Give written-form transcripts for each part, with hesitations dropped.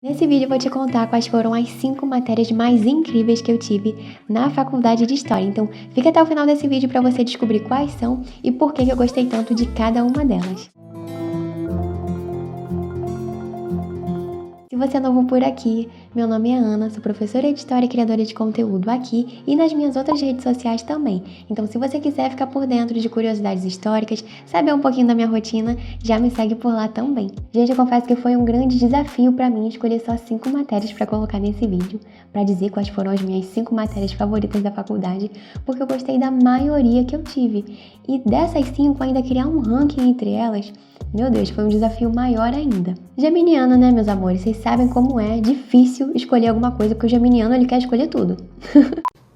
Nesse vídeo eu vou te contar quais foram as 5 matérias mais incríveis que eu tive na faculdade de História. Então fica até o final desse vídeo para você descobrir quais são e por que eu gostei tanto de cada uma delas. Se você é novo por aqui, meu nome é Ana, sou professora de História e criadora de conteúdo aqui e nas minhas outras redes sociais também. Então se você quiser ficar por dentro de curiosidades históricas, saber um pouquinho da minha rotina, já me segue por lá também. Gente, eu confesso que foi um grande desafio para mim escolher só 5 matérias para colocar nesse vídeo, para dizer quais foram as minhas 5 matérias favoritas da faculdade, porque eu gostei da maioria que eu tive. E dessas 5, ainda criar um ranking entre elas, meu Deus, foi um desafio maior ainda. Geminiano, né, meus amores? Vocês sabem como é difícil escolher alguma coisa, porque o geminiano, ele quer escolher tudo.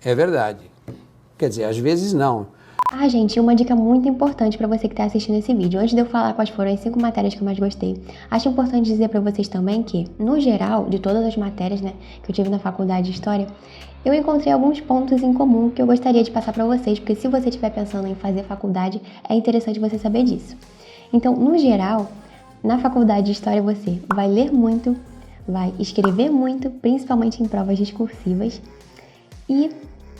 É verdade. Quer dizer, às vezes não. Ah, gente, uma dica muito importante para você que está assistindo esse vídeo. Antes de eu falar quais foram as 5 matérias que eu mais gostei, acho importante dizer para vocês também que, no geral, de todas as matérias, né, que eu tive na faculdade de História, eu encontrei alguns pontos em comum que eu gostaria de passar para vocês, porque se você estiver pensando em fazer faculdade, é interessante você saber disso. Então, no geral, na faculdade de História você vai ler muito, vai escrever muito, principalmente em provas discursivas, e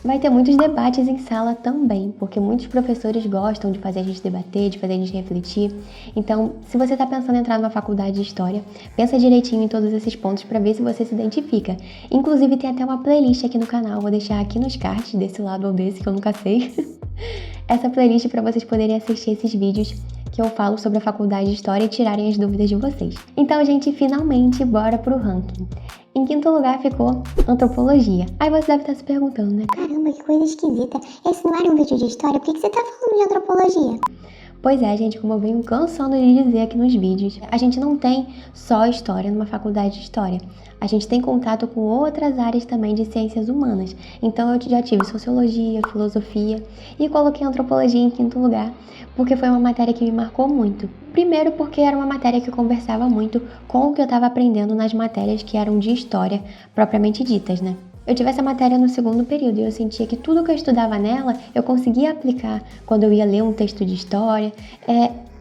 vai ter muitos debates em sala também, porque muitos professores gostam de fazer a gente debater, de fazer a gente refletir. Então, se você está pensando em entrar numa faculdade de História, pensa direitinho em todos esses pontos para ver se você se identifica. Inclusive, tem até uma playlist aqui no canal, vou deixar aqui nos cards, desse lado ou desse, que eu nunca sei. Essa playlist para vocês poderem assistir esses vídeos que eu falo sobre a faculdade de História e tirarem as dúvidas de vocês. Então, gente, finalmente, bora pro ranking. Em 5º lugar ficou Antropologia. Aí você deve estar se perguntando, né? Caramba, que coisa esquisita. Esse não era um vídeo de história? Por que você tá falando de antropologia? Pois é, gente, como eu venho cansando de dizer aqui nos vídeos, a gente não tem só História numa faculdade de História. A gente tem contato com outras áreas também de ciências humanas. Então eu já tive Sociologia, Filosofia e coloquei Antropologia em 5º lugar, porque foi uma matéria que me marcou muito. Primeiro porque era uma matéria que conversava muito com o que eu estava aprendendo nas matérias que eram de História propriamente ditas, né? Eu tive essa matéria no 2º período e eu sentia que tudo que eu estudava nela, eu conseguia aplicar quando eu ia ler um texto de história.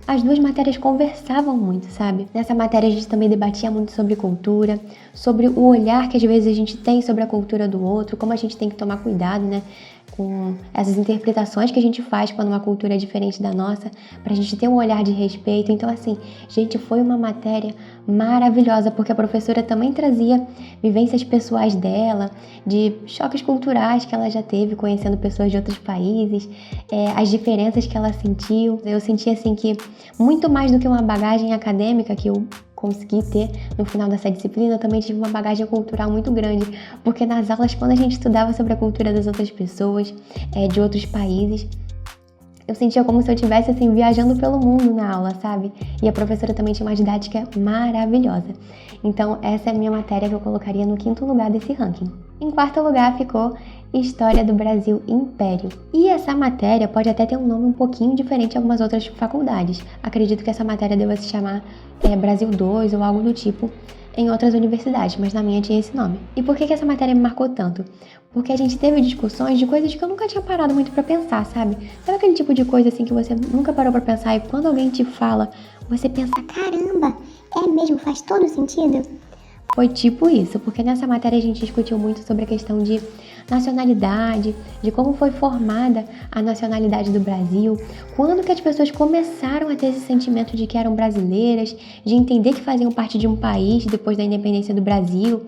As duas matérias conversavam muito, sabe? Nessa matéria a gente também debatia muito sobre cultura, sobre o olhar que às vezes a gente tem sobre a cultura do outro, como a gente tem que tomar cuidado, né? Com essas interpretações que a gente faz quando uma cultura é diferente da nossa, pra gente ter um olhar de respeito. Então, assim, gente, foi uma matéria maravilhosa, porque a professora também trazia vivências pessoais dela, de choques culturais que ela já teve conhecendo pessoas de outros países, as diferenças que ela sentiu. Eu senti, assim, que muito mais do que uma bagagem acadêmica que eu consegui ter no final dessa disciplina, eu também tive uma bagagem cultural muito grande, porque nas aulas, quando a gente estudava sobre a cultura das outras pessoas, de outros países, eu sentia como se eu estivesse, assim, viajando pelo mundo na aula, sabe? E a professora também tinha uma didática maravilhosa. Então, essa é a minha matéria que eu colocaria no 5º lugar desse ranking. Em 4º lugar ficou História do Brasil Império. E essa matéria pode até ter um nome um pouquinho diferente em algumas outras faculdades. Acredito que essa matéria deva se chamar Brasil 2 ou algo do tipo em outras universidades, mas na minha tinha esse nome. E por que essa matéria me marcou tanto? Porque a gente teve discussões de coisas que eu nunca tinha parado muito pra pensar, sabe? Sabe aquele tipo de coisa assim que você nunca parou pra pensar e quando alguém te fala, você pensa, Caramba, é mesmo? Faz todo sentido? Foi tipo isso, porque nessa matéria a gente discutiu muito sobre a questão de nacionalidade, de como foi formada a nacionalidade do Brasil, quando que as pessoas começaram a ter esse sentimento de que eram brasileiras, de entender que faziam parte de um país depois da independência do Brasil,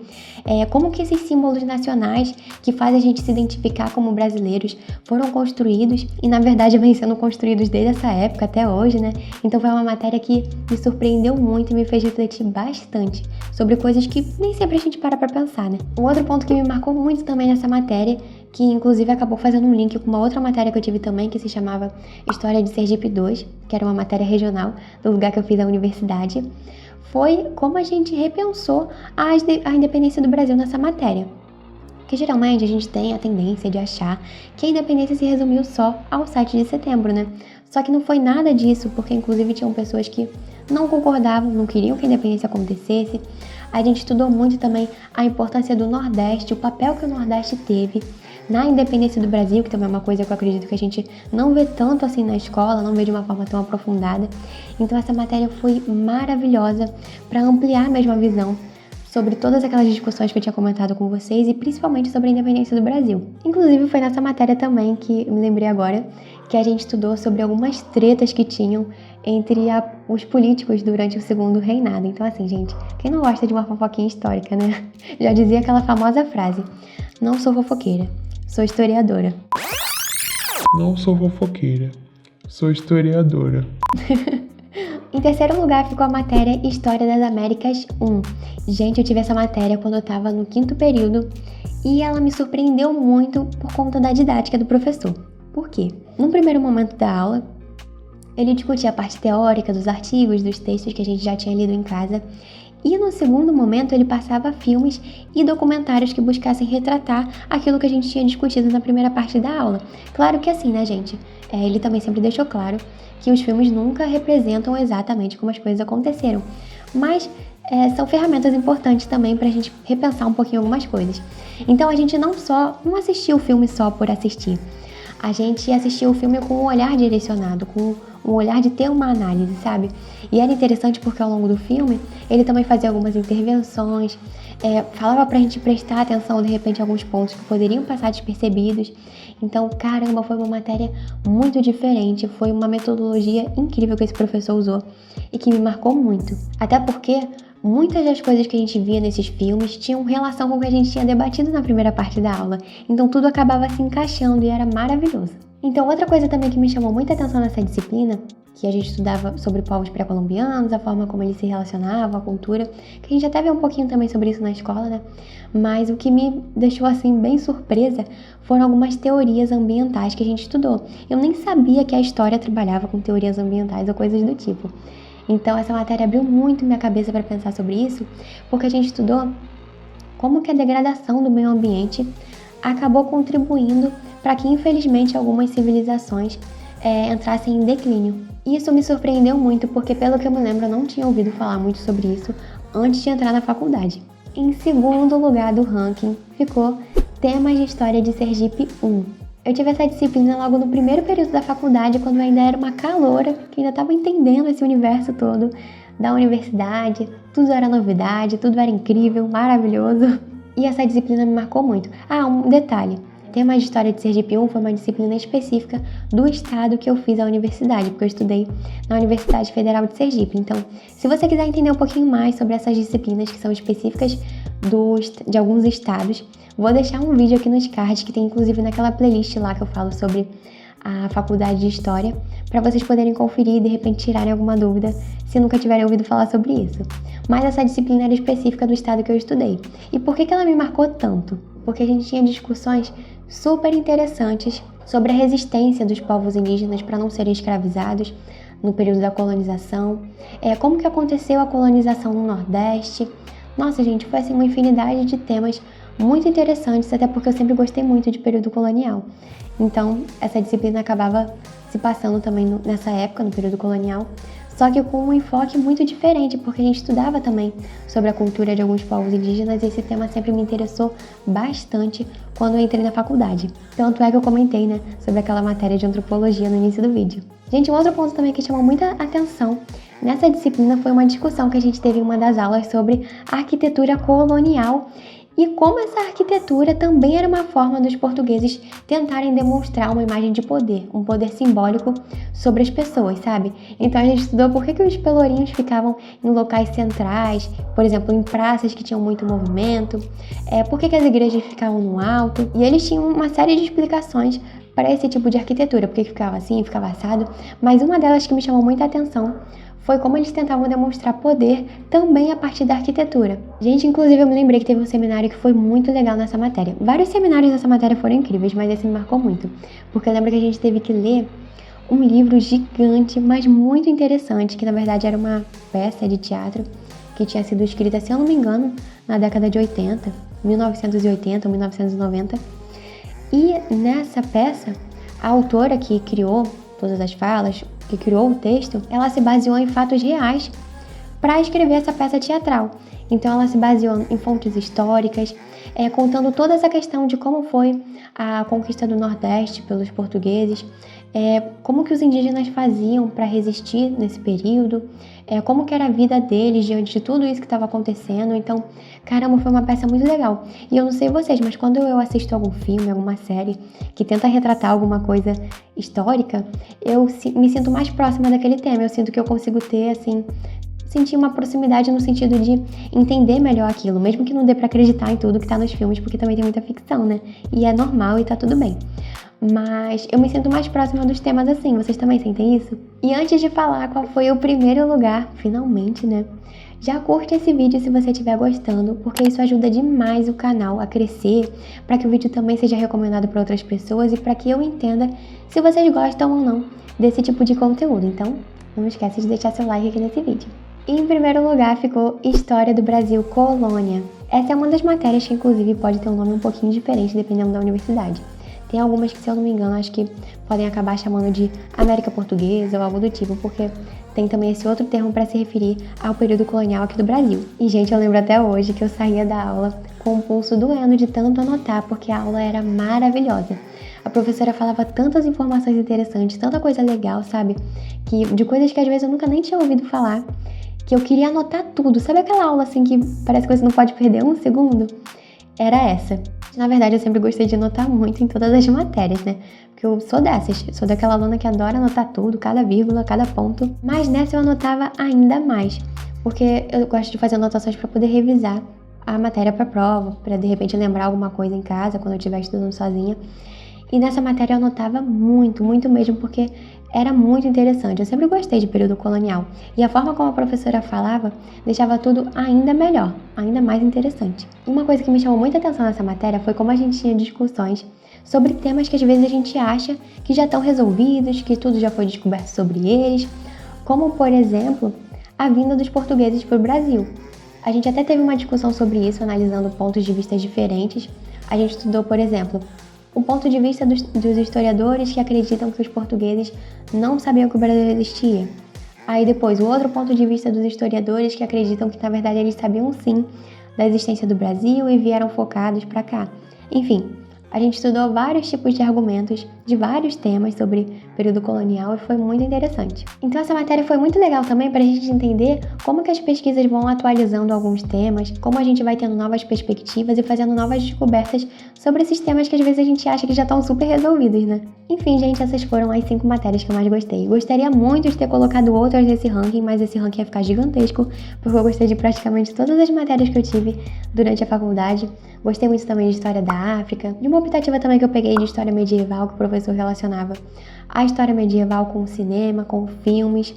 como que esses símbolos nacionais que fazem a gente se identificar como brasileiros foram construídos e na verdade vêm sendo construídos desde essa época até hoje, né? Então foi uma matéria que me surpreendeu muito e me fez refletir bastante sobre coisas que nem sempre a gente para pra pensar, né? Um outro ponto que me marcou muito também nessa matéria, que inclusive acabou fazendo um link com uma outra matéria que eu tive também, que se chamava História de Sergipe 2, que era uma matéria regional do lugar que eu fiz a universidade, foi como a gente repensou a independência do Brasil nessa matéria. Que geralmente a gente tem a tendência de achar que a independência se resumiu só ao 7 de setembro, né? Só que não foi nada disso, porque inclusive tinham pessoas que não concordavam, não queriam que a independência acontecesse. A gente estudou muito também a importância do Nordeste, o papel que o Nordeste teve na independência do Brasil, que também é uma coisa que eu acredito que a gente não vê tanto assim na escola, não vê de uma forma tão aprofundada. Então essa matéria foi maravilhosa para ampliar mesmo a visão sobre todas aquelas discussões que eu tinha comentado com vocês e principalmente sobre a independência do Brasil. Inclusive foi nessa matéria também que eu me lembrei agora que a gente estudou sobre algumas tretas que tinham entre os políticos durante o segundo reinado. Então assim, gente, quem não gosta de uma fofoquinha histórica, né? Já dizia aquela famosa frase: não sou fofoqueira, sou historiadora. Não sou fofoqueira, sou historiadora. Em terceiro lugar ficou a matéria História das Américas 1. Gente, eu tive essa matéria quando eu estava no 5º período e ela me surpreendeu muito por conta da didática do professor. Por quê? No primeiro momento da aula, ele discutia a parte teórica dos artigos, dos textos que a gente já tinha lido em casa. E no segundo momento ele passava filmes e documentários que buscassem retratar aquilo que a gente tinha discutido na primeira parte da aula. Claro que assim, né, gente? Ele também sempre deixou claro que os filmes nunca representam exatamente como as coisas aconteceram. Mas são ferramentas importantes também pra gente repensar um pouquinho algumas coisas. Então a gente não assistiu o filme só por assistir. A gente assistiu o filme com um olhar direcionado, com um olhar de ter uma análise, sabe? E era interessante porque ao longo do filme, ele também fazia algumas intervenções, falava pra gente prestar atenção, de repente, a alguns pontos que poderiam passar despercebidos. Então, caramba, foi uma matéria muito diferente, foi uma metodologia incrível que esse professor usou e que me marcou muito. Até porque muitas das coisas que a gente via nesses filmes tinham relação com o que a gente tinha debatido na primeira parte da aula. Então tudo acabava se encaixando e era maravilhoso. Então outra coisa também que me chamou muita atenção nessa disciplina, que a gente estudava sobre povos pré-colombianos, a forma como eles se relacionavam, a cultura, que a gente até vê um pouquinho também sobre isso na escola, né? Mas o que me deixou assim bem surpresa foram algumas teorias ambientais que a gente estudou. Eu nem sabia que a história trabalhava com teorias ambientais ou coisas do tipo. Então essa matéria abriu muito minha cabeça para pensar sobre isso, porque a gente estudou como que a degradação do meio ambiente acabou contribuindo para que, infelizmente, algumas civilizações entrassem em declínio. Isso me surpreendeu muito, porque pelo que eu me lembro, eu não tinha ouvido falar muito sobre isso antes de entrar na faculdade. Em segundo lugar do ranking ficou Temas de História de Sergipe 1. Eu tive essa disciplina logo no primeiro período da faculdade, quando eu ainda era uma caloura, que ainda estava entendendo esse universo todo da universidade, tudo era novidade, tudo era incrível, maravilhoso. E essa disciplina me marcou muito. Um detalhe, Temas de História de Sergipe 1 foi uma disciplina específica do estado que eu fiz a universidade, porque eu estudei na Universidade Federal de Sergipe. Então, se você quiser entender um pouquinho mais sobre essas disciplinas que são específicas de alguns estados, vou deixar um vídeo aqui nos cards, que tem inclusive naquela playlist lá que eu falo sobre a faculdade de História, para vocês poderem conferir e de repente tirarem alguma dúvida se nunca tiverem ouvido falar sobre isso. Mas essa disciplina era específica do estado que eu estudei. E por que ela me marcou tanto? Porque a gente tinha discussões super interessantes sobre a resistência dos povos indígenas para não serem escravizados no período da colonização, como que aconteceu a colonização no Nordeste. Nossa, gente, foi assim uma infinidade de temas muito interessantes, até porque eu sempre gostei muito de período colonial. Então, essa disciplina acabava se passando também nessa época, no período colonial, só que com um enfoque muito diferente, porque a gente estudava também sobre a cultura de alguns povos indígenas e esse tema sempre me interessou bastante quando eu entrei na faculdade. Tanto é que eu comentei, né, sobre aquela matéria de antropologia no início do vídeo. Gente, um outro ponto também que chamou muita atenção nessa disciplina foi uma discussão que a gente teve em uma das aulas sobre arquitetura colonial e como essa arquitetura também era uma forma dos portugueses tentarem demonstrar uma imagem de poder, um poder simbólico sobre as pessoas, sabe? Então a gente estudou por que os pelourinhos ficavam em locais centrais, por exemplo, em praças que tinham muito movimento, por que as igrejas ficavam no alto, e eles tinham uma série de explicações para esse tipo de arquitetura, porque ficava assim, ficava assado, mas uma delas que me chamou muita atenção foi como eles tentavam demonstrar poder também a partir da arquitetura. Gente, inclusive eu me lembrei que teve um seminário que foi muito legal nessa matéria. Vários seminários dessa matéria foram incríveis, mas esse me marcou muito, porque eu lembro que a gente teve que ler um livro gigante, mas muito interessante, que na verdade era uma peça de teatro que tinha sido escrita, se eu não me engano, na década de 80, 1980 ou 1990. E nessa peça, a autora que criou todas as falas, que criou o texto, ela se baseou em fatos reais para escrever essa peça teatral. Então ela se baseou em fontes históricas, contando toda essa questão de como foi a conquista do Nordeste pelos portugueses, como que os indígenas faziam para resistir nesse período, como que era a vida deles diante de tudo isso que estava acontecendo. Então, caramba, foi uma peça muito legal. E eu não sei vocês, mas quando eu assisto algum filme, alguma série que tenta retratar alguma coisa histórica, eu me sinto mais próxima daquele tema. Eu sinto que eu consigo ter, assim, sentir uma proximidade no sentido de entender melhor aquilo, mesmo que não dê pra acreditar em tudo que tá nos filmes, porque também tem muita ficção, né? E é normal e tá tudo bem. Mas eu me sinto mais próxima dos temas assim, vocês também sentem isso? E antes de falar qual foi o primeiro lugar, finalmente, né? Já curte esse vídeo se você estiver gostando, porque isso ajuda demais o canal a crescer, para que o vídeo também seja recomendado para outras pessoas e para que eu entenda se vocês gostam ou não desse tipo de conteúdo. Então, não esquece de deixar seu like aqui nesse vídeo. E em primeiro lugar ficou História do Brasil Colônia. Essa é uma das matérias que inclusive pode ter um nome um pouquinho diferente dependendo da universidade. Tem algumas que, se eu não me engano, acho que podem acabar chamando de América Portuguesa ou algo do tipo, porque tem também esse outro termo para se referir ao período colonial aqui do Brasil. E, gente, eu lembro até hoje que eu saía da aula com o pulso doendo de tanto anotar, porque a aula era maravilhosa. A professora falava tantas informações interessantes, tanta coisa legal, sabe? De coisas que às vezes eu nunca nem tinha ouvido falar, que eu queria anotar tudo. Sabe aquela aula assim que parece que você não pode perder um segundo? Era essa. Na verdade, eu sempre gostei de anotar muito em todas as matérias, né? Porque eu sou dessas. Sou daquela aluna que adora anotar tudo, cada vírgula, cada ponto. Mas nessa eu anotava ainda mais, porque eu gosto de fazer anotações para poder revisar a matéria para prova, para de repente lembrar alguma coisa em casa, quando eu estiver estudando sozinha. E nessa matéria eu anotava muito, muito mesmo, porque era muito interessante. Eu sempre gostei de período colonial. E a forma como a professora falava deixava tudo ainda melhor, ainda mais interessante. Uma coisa que me chamou muita atenção nessa matéria foi como a gente tinha discussões sobre temas que às vezes a gente acha que já estão resolvidos, que tudo já foi descoberto sobre eles, como, por exemplo, a vinda dos portugueses para o Brasil. A gente até teve uma discussão sobre isso, analisando pontos de vista diferentes. A gente estudou, por exemplo, o ponto de vista dos historiadores que acreditam que os portugueses não sabiam que o Brasil existia. Aí depois, o outro ponto de vista dos historiadores que acreditam que, na verdade, eles sabiam sim da existência do Brasil e vieram focados para cá. Enfim, a gente estudou vários tipos de argumentos de vários temas sobre período colonial e foi muito interessante. Então essa matéria foi muito legal também para a gente entender como que as pesquisas vão atualizando alguns temas, como a gente vai tendo novas perspectivas e fazendo novas descobertas sobre esses temas que às vezes a gente acha que já estão super resolvidos, né? Enfim, gente, essas foram as 5 matérias que eu mais gostei. Gostaria muito de ter colocado outras nesse ranking, mas esse ranking ia ficar gigantesco, porque eu gostei de praticamente todas as matérias que eu tive durante a faculdade. Gostei muito também de História da África, de uma optativa também que eu peguei de História Medieval, que o professor relacionava a História Medieval com o cinema, com filmes.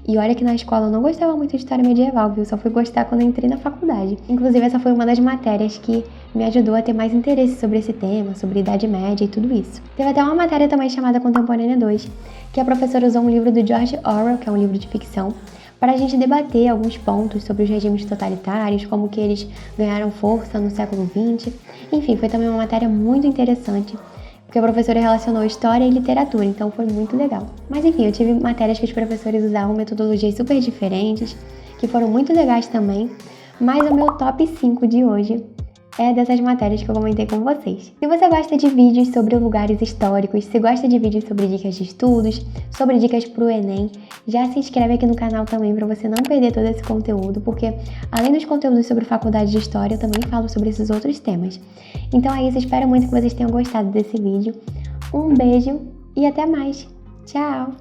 E olha que na escola eu não gostava muito de História Medieval, viu? Só fui gostar quando entrei na faculdade. Inclusive, essa foi uma das matérias que me ajudou a ter mais interesse sobre esse tema, sobre Idade Média e tudo isso. Teve até uma matéria também chamada Contemporânea 2, que a professora usou um livro do George Orwell, que é um livro de ficção, para a gente debater alguns pontos sobre os regimes totalitários, como que eles ganharam força no século XX. Enfim, foi também uma matéria muito interessante, porque a professora relacionou história e literatura, então foi muito legal. Mas enfim, eu tive matérias que os professores usavam metodologias super diferentes, que foram muito legais também, mas o meu top 5 de hoje é dessas matérias que eu comentei com vocês. Se você gosta de vídeos sobre lugares históricos, se gosta de vídeos sobre dicas de estudos, sobre dicas pro Enem, já se inscreve aqui no canal também para você não perder todo esse conteúdo, porque além dos conteúdos sobre faculdade de História, eu também falo sobre esses outros temas. Então é isso, espero muito que vocês tenham gostado desse vídeo. Um beijo e até mais. Tchau!